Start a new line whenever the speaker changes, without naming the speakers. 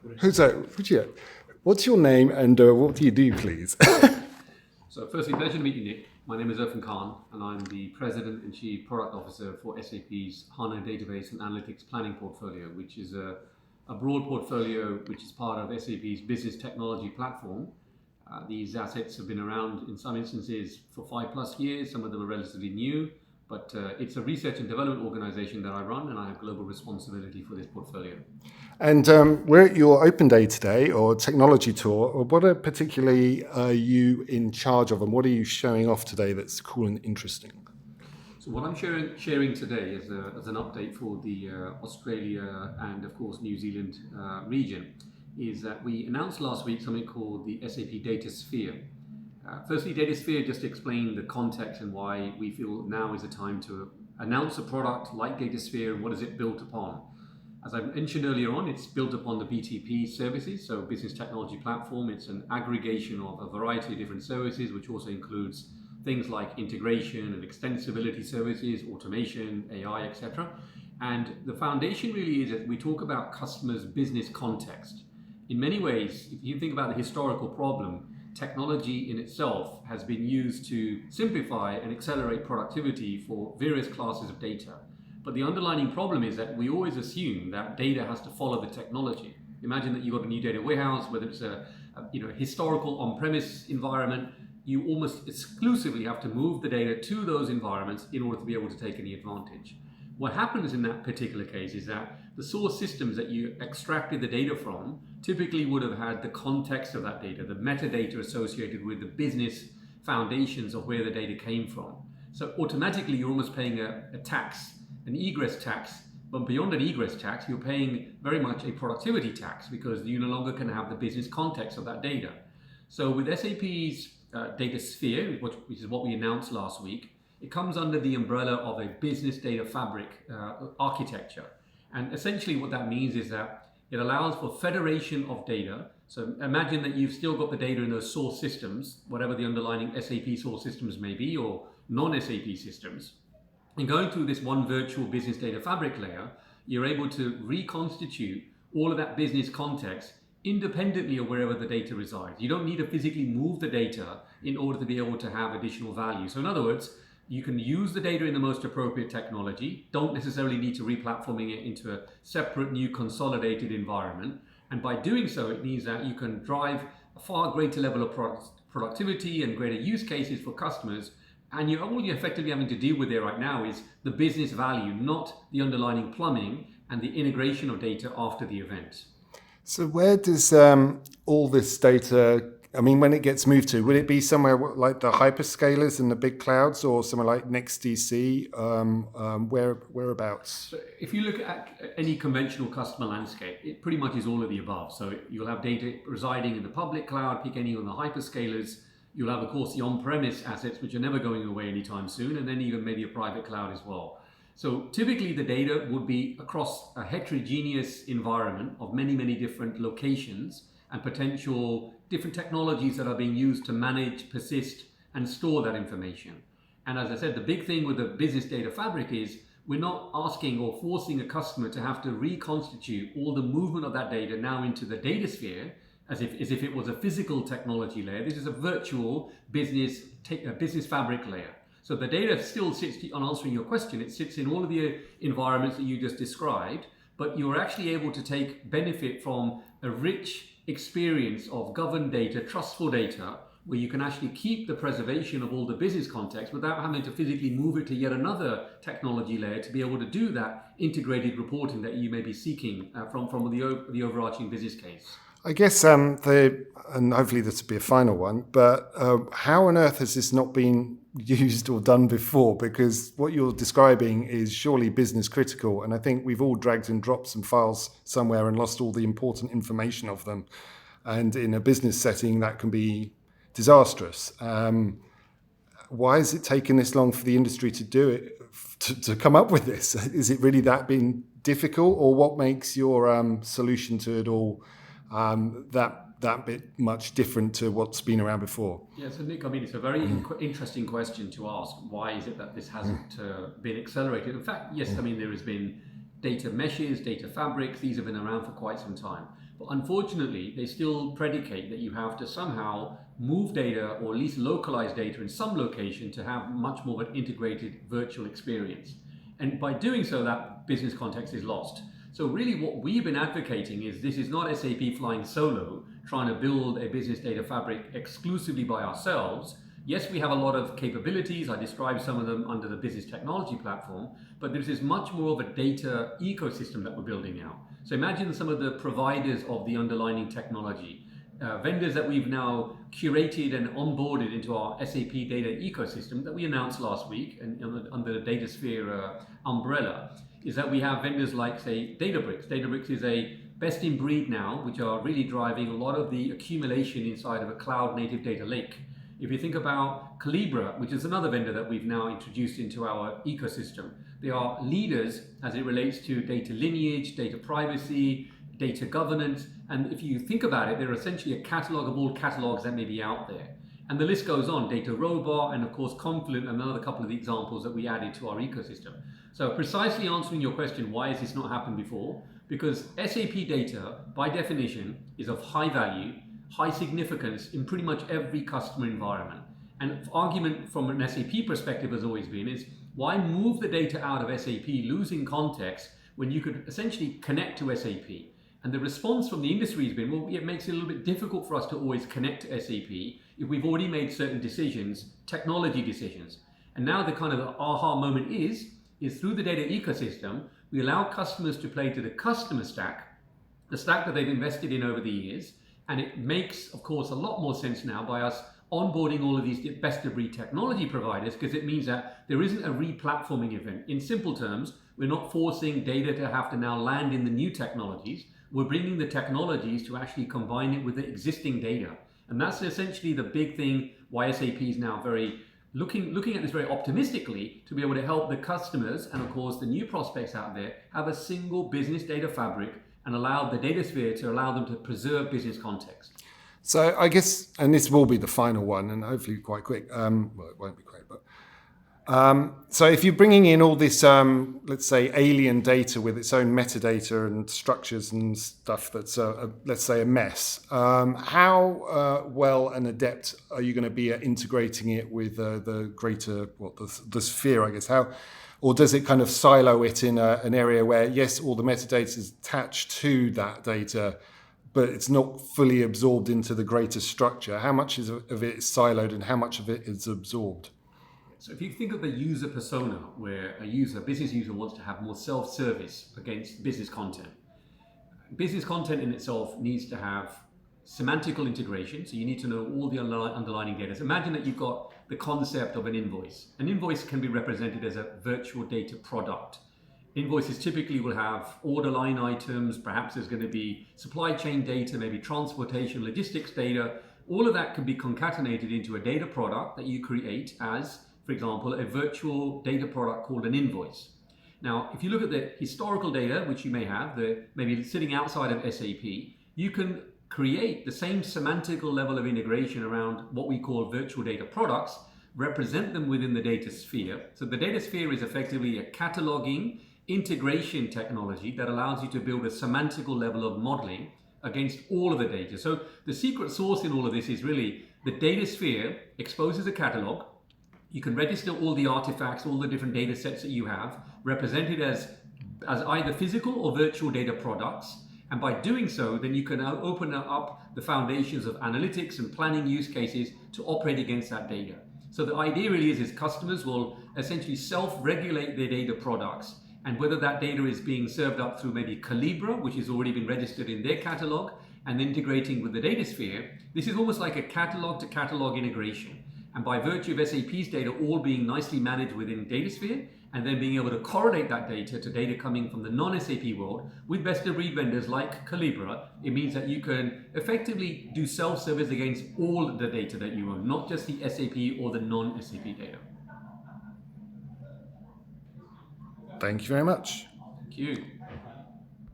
Fujia, what's your name and what do you do, please?
So firstly, pleasure to meet you, Nick. My name is Irfan Khan, and I'm the President and Chief Product Officer for SAP's HANA Database and Analytics Planning Portfolio, which is a broad portfolio which is part of SAP's business technology platform. These assets have been around in some instances for 5+ years, some of them are relatively new, but it's a research and development organization that I run, and I have global responsibility for this portfolio.
And we're at your Open Day today, or technology tour. What particularly are you in charge of, and what are you showing off today that's cool and interesting?
So what I'm sharing today as an update for the Australia and of course New Zealand region is that we announced last week something called the SAP Datasphere. Firstly, Datasphere, just to explain the context and why we feel now is the time to announce a product like Datasphere and what is it built upon. As I mentioned earlier on, it's built upon the BTP services, so Business Technology Platform. It's an aggregation of a variety of different services, which also includes things like integration and extensibility services, automation, AI, etc. And the foundation really is that we talk about customers' business context. In many ways, if you think about the historical problem, technology in itself has been used to simplify and accelerate productivity for various classes of data. But the underlying problem is that we always assume that data has to follow the technology. Imagine that you've got a new data warehouse, whether it's a historical on-premise environment, you almost exclusively have to move the data to those environments in order to be able to take any advantage. What happens in that particular case is that the source systems that you extracted the data from typically would have had the context of that data, the metadata associated with the business foundations of where the data came from. So automatically you're almost paying a tax, an egress tax, but beyond an egress tax, you're paying very much a productivity tax because you no longer can have the business context of that data. So with SAP's Datasphere, which is what we announced last week, it comes under the umbrella of a business data fabric architecture. And essentially what that means is that it allows for federation of data. So imagine that you've still got the data in those source systems, whatever the underlying SAP source systems may be, or non-SAP systems. And going through this one virtual business data fabric layer, you're able to reconstitute all of that business context independently of wherever the data resides. You don't need to physically move the data in order to be able to have additional value. So in other words, you can use the data in the most appropriate technology, don't necessarily need to re-platforming it into a separate new consolidated environment. And by doing so, it means that you can drive a far greater level of productivity and greater use cases for customers. And all you're effectively having to deal with there right now is the business value, not the underlying plumbing and the integration of data after the event.
So where does all this data, when it gets moved to, would it be somewhere like the hyperscalers and the big clouds, or somewhere like NextDC? Whereabouts?
So if you look at any conventional customer landscape, it pretty much is all of the above. So you'll have data residing in the public cloud, pick any on the hyperscalers. You'll have, of course, the on-premise assets, which are never going away anytime soon, and then even maybe a private cloud as well. So typically the data would be across a heterogeneous environment of many, many different locations and potential different technologies that are being used to manage, persist, and store that information. And as I said, the big thing with the business data fabric is we're not asking or forcing a customer to have to reconstitute all the movement of that data now into the Datasphere as if it was a physical technology layer. This is a virtual business fabric layer. So the data still sits, on answering your question, it sits in all of the environments that you just described, but you're actually able to take benefit from a rich experience of governed data, trustful data, where you can actually keep the preservation of all the business context without having to physically move it to yet another technology layer to be able to do that integrated reporting that you may be seeking from the overarching business case.
I guess, and hopefully this will be a final one, but how on earth has this not been used or done before? Because what you're describing is surely business critical, and I think we've all dragged and dropped some files somewhere and lost all the important information of them. And in a business setting, that can be disastrous. Why has it taken this long for the industry to do it, to come up with this? Is it really that been difficult, or what makes your solution to it all that bit much different to what's been around before?
Yeah, so Nick, it's a very interesting question to ask. Why is it that this hasn't been accelerated? In fact, yes, there has been data meshes, data fabrics. These have been around for quite some time. But unfortunately, they still predicate that you have to somehow move data or at least localize data in some location to have much more of an integrated virtual experience. And by doing so, that business context is lost. So really what we've been advocating is this is not SAP flying solo, trying to build a business data fabric exclusively by ourselves. Yes, we have a lot of capabilities. I described some of them under the business technology platform, but this is much more of a data ecosystem that we're building now. So imagine some of the providers of the underlying technology, vendors that we've now curated and onboarded into our SAP data ecosystem that we announced last week and under the Datasphere umbrella, is that we have vendors like, say, Databricks. Databricks is a best in breed now, which are really driving a lot of the accumulation inside of a cloud native data lake. If you think about Calibra, which is another vendor that we've now introduced into our ecosystem, they are leaders as it relates to data lineage, data privacy, data governance. And if you think about it, they're essentially a catalog of all catalogs that may be out there. And the list goes on, Data Robot, and of course Confluent, and another couple of the examples that we added to our ecosystem. So precisely answering your question, why has this not happened before? Because SAP data, by definition, is of high value, high significance in pretty much every customer environment. And argument from an SAP perspective has always been is, why move the data out of SAP losing context when you could essentially connect to SAP? And the response from the industry has been, well, it makes it a little bit difficult for us to always connect to SAP if we've already made certain decisions, technology decisions. And now the kind of aha moment is through the data ecosystem, we allow customers to play to the customer stack, the stack that they've invested in over the years. And it makes, of course, a lot more sense now by us onboarding all of these best of breed technology providers, because it means that there isn't a re-platforming event. In simple terms, we're not forcing data to have to now land in the new technologies. We're bringing the technologies to actually combine it with the existing data. And that's essentially the big thing why SAP is now very looking at this very optimistically to be able to help the customers and, of course, the new prospects out there have a single business data fabric and allow the Datasphere to allow them to preserve business context.
So I guess, and this will be the final one, and hopefully quite quick. Well, it won't be quick, but so if you're bringing in all this, let's say, alien data with its own metadata and structures and stuff that's, let's say, a mess, how well and adept are you going to be at integrating it with the greater, the sphere, I guess? Or does it kind of silo it in an area where, yes, all the metadata is attached to that data, but it's not fully absorbed into the greater structure? How much of it is siloed and how much of it is absorbed?
So if you think of the user persona, where a business user wants to have more self-service against business content. Business content in itself needs to have semantical integration, so you need to know all the underlying data. So imagine that you've got the concept of an invoice. An invoice can be represented as a virtual data product. Invoices typically will have order line items, perhaps there's going to be supply chain data, maybe transportation, logistics data. All of that can be concatenated into a data product that you create as, for example, a virtual data product called an invoice. Now, if you look at the historical data, which you may have, maybe sitting outside of SAP, you can create the same semantical level of integration around what we call virtual data products, represent them within the Datasphere. So the Datasphere is effectively a cataloging integration technology that allows you to build a semantical level of modeling against all of the data. So the secret sauce in all of this is really the Datasphere exposes a catalog. You can register all the artifacts, all the different data sets that you have, represented as either physical or virtual data products. And by doing so, then you can now open up the foundations of analytics and planning use cases to operate against that data. So the idea really is customers will essentially self-regulate their data products. And whether that data is being served up through maybe Calibra, which has already been registered in their catalog, and integrating with the Datasphere, this is almost like a catalog to catalog integration. And by virtue of SAP's data all being nicely managed within Datasphere, and then being able to correlate that data to data coming from the non-SAP world with best-of-breed vendors like Calibra, it means that you can effectively do self-service against all the data that you own, not just the SAP or the non-SAP data.
Thank you very much.
Thank you.